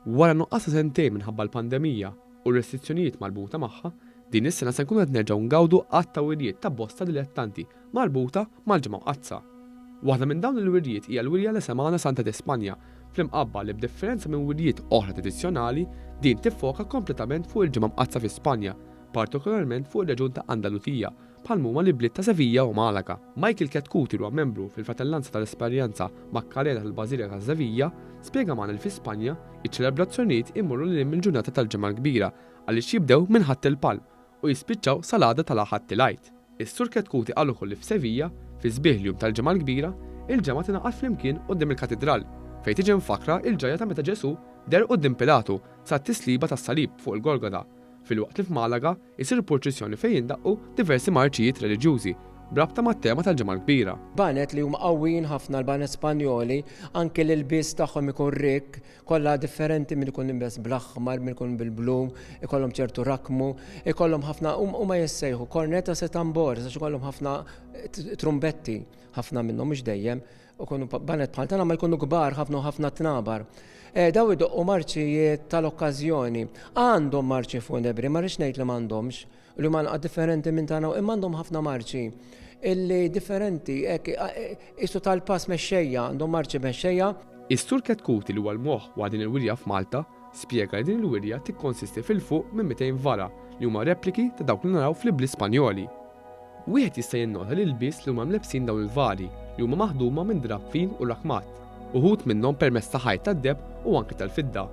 Wara nuqqas ta' sentejn minħabba l-pandemija u r-restrizzjonijiet marbuta magħha, din is-sena se nkunu qed nerġgħu ngawdu qatt ta' wirjiet ta' bosta dilettanti marbuta mal-ġimgħa Mqazza. Waħda minn dawn il-wirjiet hija l-wirja la Semana Santa d'Espanja, fl-imqabba li b'differenza minn wirjiet oħra tradizzjonali din tiffoka kompletament fuq il-ġimgħa Mqazza fi Spanja, partikolarment fuq ir-reġjun ta' Andalusija, bħal huma l-ibliet ta' Sevilla u Malaga. Michael Ketkuti huwa membru fil-Fratellanza tal-Esperjenza Makkarela tal-Bażilika ta' Sevilla, spjega magħna li fi Spanja iċ-ċelebrazzjonijiet immorru lil mill-ġurnata tal-ġimgħa l-kbira għaliex jibdew minn ħadd il-palm u jispiċċaw sal-għada tal-Aħad Tilajt. Is-Sur Ketkuti qal ukoll li f'Sevilla fi sbieħ l-jum tal-ġimgħa l-kbira il-ġemgħa tingħaqad flimkien quddiem il-katedral fejn tiġi mfakra il-ġajja ta' meta Ġesu der quddiem Pilatu sa t-tisliba tas-salib fuq il-Golgota. Fil-waqt li f'Malaga jsir proċessjoni fejn jindaqqu diversi marċijiet reliġjużi brabta mat-tema tal-ġimgħa l-kbira. Banet li huma qawwin ħafna l-banet Spanjoli, anke l-ilbies tagħhom ikun rik, kollha differenti minn ikun imbes bl-aħmar, minn ikun bil-blu, ikollhom ċertu rakmu, ikollhom ħafna huma jissejħu korneta se tambor, għax ikollhom ħafna trumbetti, ħafna minnhom mhux dejjem, ukunu banet bħal tagħna ma jkunu kbar ħafna tnabar. Daw idoqqu marċijiet tal-okkażjoni. Għandhom marċi funebri, ma rridx ngħid li m'għandhomx, li huma differenti minn tagħna imma għandhom ħafna marċi. Illi differenti, isu tal-pass mexxejja, għandhom marċi mexxejja. Is-Sur Ketkuti li huwa l-moħħ wa' din il-wirja f'Malta spjega li din il-wirja tikkonsisti fil-fuq minn 200 vara li huma repliki ta' dawk li naraw fl-ibliet Spanjoli. Wieħed jista' jinnota li l-biss li huma mlebsin dawn il-vari li huma maħduma minn drabfin u rakmat, uħud minnhom permezz ta' ħajt tad-deb u anke tal-fidda.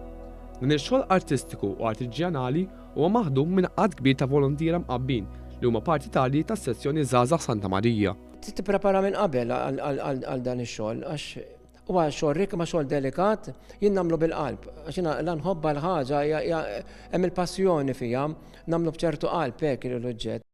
Din ix-xogħol artistiku u artiġjanali huwa maħdum minn qatt kbir ta' volontiera mqabbin li huma parti tali tas-sezzjoni Żgħażagħ Santa Marija. Tipprepara minn qabel għal dan ix-xogħol għax huwa xogħol rik ma' xogħol delikat, jien nagħmlu bil-qalb għax jiena nħobba l-ħaġa hemm il-passjoni fiha, nagħmlu b'ċertu qalb hekk il-oġġett.